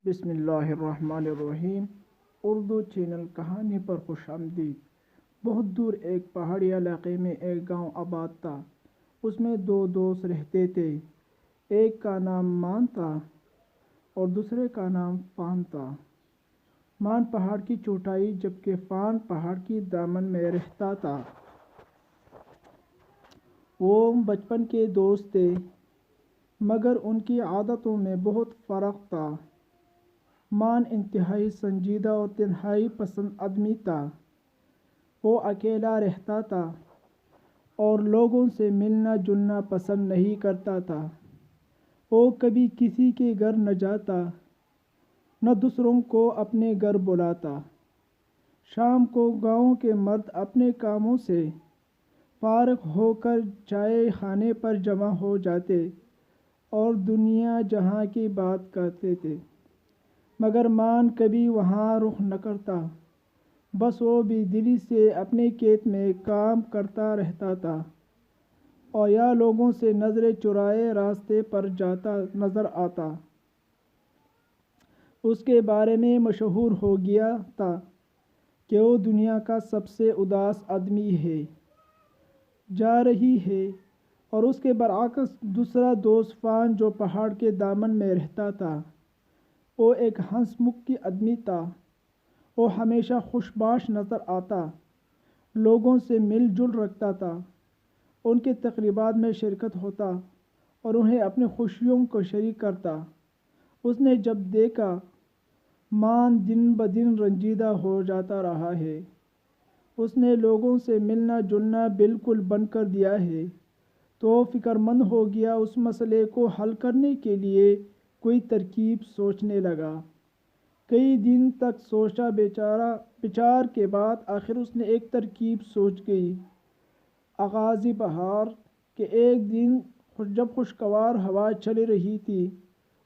بسم اللہ الرحمن الرحیم۔ اردو چینل کہانی پر خوش آمدید۔ بہت دور ایک پہاڑی علاقے میں ایک گاؤں آباد تھا۔ اس میں دو دوست رہتے تھے، ایک کا نام مان تھا اور دوسرے کا نام فان تھا۔ مان پہاڑ کی چوٹائی جبکہ فان پہاڑ کی دامن میں رہتا تھا۔ وہ بچپن کے دوست تھے مگر ان کی عادتوں میں بہت فرق تھا۔ مان انتہائی سنجیدہ اور تنہائی پسند آدمی تھا۔ وہ اکیلا رہتا تھا اور لوگوں سے ملنا جلنا پسند نہیں کرتا تھا۔ وہ کبھی کسی کے گھر نہ جاتا، نہ دوسروں کو اپنے گھر بلاتا۔ شام کو گاؤں کے مرد اپنے کاموں سے فارغ ہو کر چائے خانے پر جمع ہو جاتے اور دنیا جہاں کی بات کرتے تھے، مگر مان کبھی وہاں رخ نہ کرتا۔ بس وہ بے دلی سے اپنے کھیت میں کام کرتا رہتا تھا اور یا لوگوں سے نظریں چرائے راستے پر جاتا نظر آتا۔ اس کے بارے میں مشہور ہو گیا تھا کہ وہ دنیا کا سب سے اداس آدمی ہے، جا رہی ہے۔ اور اس کے برعکس دوسرا دوست فان جو پہاڑ کے دامن میں رہتا تھا، وہ ایک ہنس مکھ آدمی تھا۔ وہ ہمیشہ خوش باش نظر آتا، لوگوں سے مل جل رکھتا تھا، ان کے تقریبات میں شرکت ہوتا اور انہیں اپنی خوشیوں کو شریک کرتا۔ اس نے جب دیکھا مان دن بدن رنجیدہ ہو جاتا رہا ہے، اس نے لوگوں سے ملنا جلنا بالکل بند کر دیا ہے، تو وہ فکر مند ہو گیا۔ اس مسئلے کو حل کرنے کے لیے کوئی ترکیب سوچنے لگا۔ کئی دن تک سوچا بچار کے بعد آخر اس نے ایک ترکیب سوچ گئی۔ آغاز بہار کے ایک دن جب خوشگوار ہوا چل رہی تھی،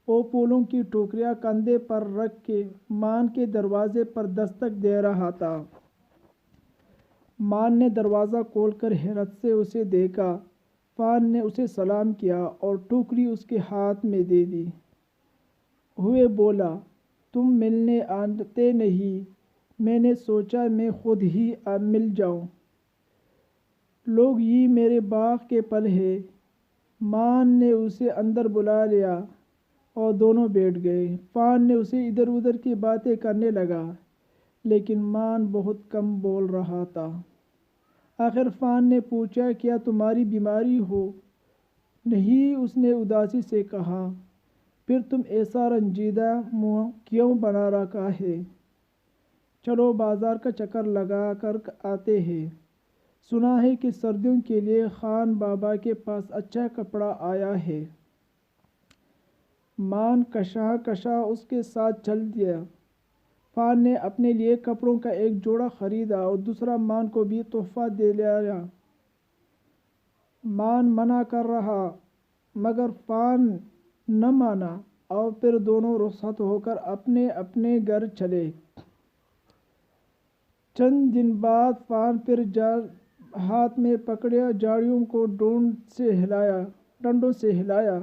وہ پھولوں کی ٹوکریاں کندھے پر رکھ کے مان کے دروازے پر دستک دے رہا تھا۔ مان نے دروازہ کھول کر حیرت سے اسے دیکھا۔ فان نے اسے سلام کیا اور ٹوکری اس کے ہاتھ میں دے دی ہوئے بولا، تم ملنے آتے نہیں، میں نے سوچا میں خود ہی مل جاؤں۔ لوگ یہ میرے باغ کے پھل ہیں۔ مان نے اسے اندر بلا لیا اور دونوں بیٹھ گئے۔ فان نے اسے ادھر ادھر کی باتیں کرنے لگا، لیکن مان بہت کم بول رہا تھا۔ آخر فان نے پوچھا، کیا تمہاری بیماری ہو؟ نہیں، اس نے اداسی سے کہا۔ پھر تم ایسا رنجیدہ منہ کیوں بنا رکھا ہے؟ چلو بازار کا چکر لگا کر آتے ہیں۔ سنا ہے کہ سردیوں کے لیے خان بابا کے پاس اچھا کپڑا آیا ہے۔ مان کشاں کشاں اس کے ساتھ چل دیا۔ فان نے اپنے لیے کپڑوں کا ایک جوڑا خریدا اور دوسرا مان کو بھی تحفہ دے لایا۔ مان منع کر رہا مگر فان نہ مانا اور پھر دونوں رخصت ہو کر اپنے اپنے گھر چلے۔ چند دن بعد فان پھر ہاتھ میں پکڑے جھاڑیوں کو ڈنڈوں سے ہلایا،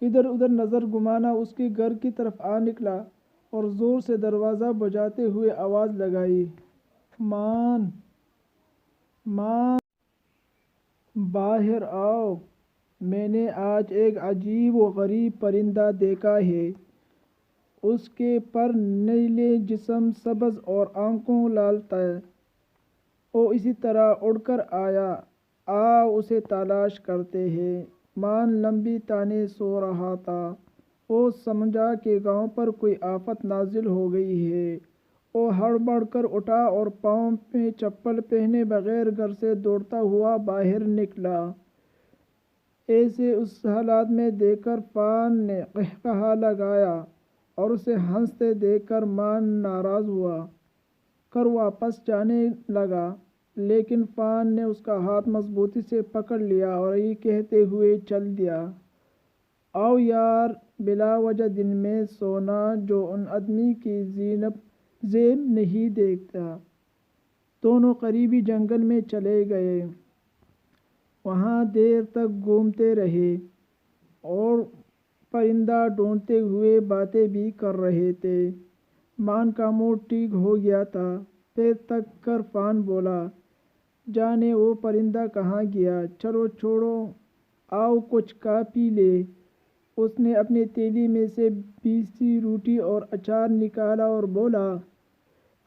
ادھر ادھر نظر گھمانا اس کے گھر کی طرف آ نکلا اور زور سے دروازہ بجاتے ہوئے آواز لگائی، مان، مان، باہر آؤ، میں نے آج ایک عجیب و غریب پرندہ دیکھا ہے۔ اس کے پر نیلے، جسم سبز اور آنکھوں لال تھے۔ وہ اسی طرح اڑ کر آیا، آؤ اسے تلاش کرتے ہیں۔ مان لمبی تانے سو رہا تھا۔ وہ سمجھا کہ گاؤں پر کوئی آفت نازل ہو گئی ہے۔ وہ ہڑبڑ کر اٹھا اور پاؤں میں چپل پہنے بغیر گھر سے دوڑتا ہوا باہر نکلا۔ اسے اس حالت میں دیکھ کر فان نے قہقہا لگایا اور اسے ہنستے دیکھ کر مان ناراض ہو کر واپس جانے لگا، لیکن فان نے اس کا ہاتھ مضبوطی سے پکڑ لیا اور یہ کہتے ہوئے چل دیا، آؤ یار، بلا وجہ دن میں سونا جو ان آدمی کی زیب نہیں دیکھتا۔ دونوں قریبی جنگل میں چلے گئے، وہاں دیر تک گھومتے رہے اور پرندہ ڈھونڈتے ہوئے باتیں بھی کر رہے تھے۔ مان کا موڈ ٹھیک ہو گیا تھا۔ پھر تک کر فان بولا، جانے وہ پرندہ کہاں گیا؟ چلو چھوڑو، آؤ کچھ کھا پی لے۔ اس نے اپنی تھیلی میں سے پیسی روٹی اور اچار نکالا اور بولا،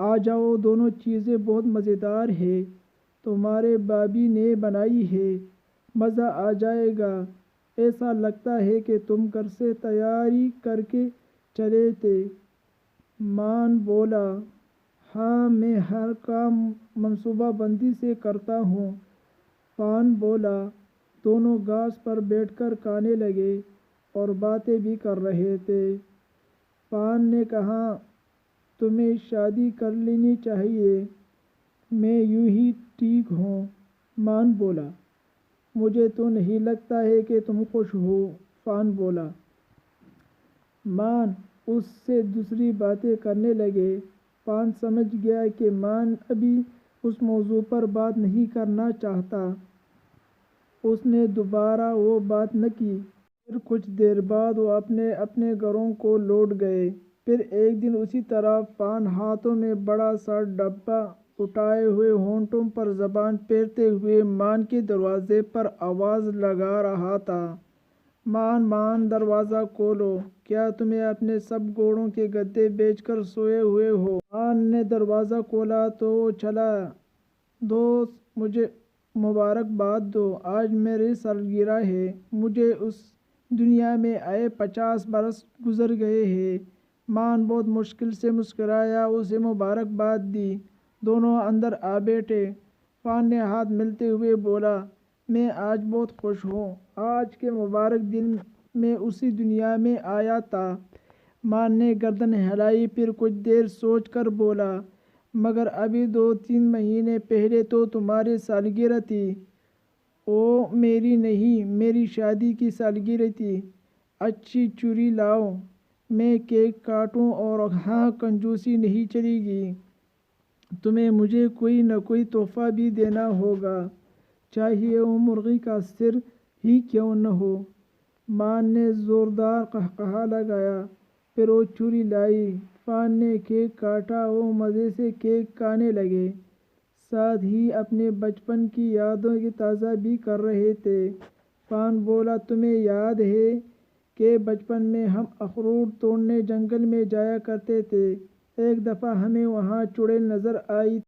آ جاؤ، دونوں چیزیں بہت مزیدار ہیں، تمہارے بھابھی نے بنائی ہے، مزہ آ جائے گا۔ ایسا لگتا ہے کہ تم گھر سے تیاری کر کے چلے تھے۔ مان بولا، ہاں، میں ہر کام منصوبہ بندی سے کرتا ہوں۔ فان بولا، دونوں گھاس پر بیٹھ کر کھانے لگے اور باتیں بھی کر رہے تھے۔ فان نے کہا، تمہیں شادی کر لینی چاہیے، میں یوں ہی ٹھیک ہوں۔ مان بولا، مجھے تو نہیں لگتا ہے کہ تم خوش ہو۔ فان بولا۔ مان اس سے دوسری باتیں کرنے لگے۔ فان سمجھ گیا کہ مان ابھی اس موضوع پر بات نہیں کرنا چاہتا۔ اس نے دوبارہ وہ بات نہ کی۔ پھر کچھ دیر بعد وہ اپنے اپنے گھروں کو لوٹ گئے۔ پھر ایک دن اسی طرح فان ہاتھوں میں بڑا سا ڈبہ اٹھائے ہوئے ہونٹوں پر زبان پھیرتے ہوئے مان کے دروازے پر آواز لگا رہا تھا، مان، مان، دروازہ کھولو، کیا تمہیں اپنے سب گھوڑوں کے گدے بیچ کر سوئے ہوئے ہو؟ مان نے دروازہ کھولا تو وہ چلا، دوست، مجھے مبارکباد دو، آج میری سالگرہ ہے، مجھے اس دنیا میں آئے 50 برس گزر گئے ہیں۔ مان بہت مشکل سے مسکرایا، اسے مبارکباد دی، دونوں اندر آ بیٹھے۔ فان نے ہاتھ ملتے ہوئے بولا، میں آج بہت خوش ہوں، آج کے مبارک دن میں اسی دنیا میں آیا تھا۔ مان نے گردن ہلائی، پھر کچھ دیر سوچ کر بولا، مگر ابھی 2-3 مہینے پہلے تو تمہاری سالگرہ تھی۔ او میری نہیں، میری شادی کی سالگرہ تھی۔ اچھی چھری لاؤ، میں کیک کاٹوں، اور ہاں، کنجوسی نہیں چلے گی، تمہیں مجھے کوئی نہ کوئی تحفہ بھی دینا ہوگا، چاہیے وہ مرغی کا سر ہی کیوں نہ ہو۔ مان نے زوردار قہقہہ لگایا، پھر وہ چھری لائی۔ فان نے کیک کاٹا، وہ مزے سے کیک کھانے لگے، ساتھ ہی اپنے بچپن کی یادوں کی تازہ بھی کر رہے تھے۔ فان بولا، تمہیں یاد ہے کہ بچپن میں ہم اخروٹ توڑنے جنگل میں جایا کرتے تھے؟ ایک دفعہ ہمیں وہاں چڑیل نظر آئی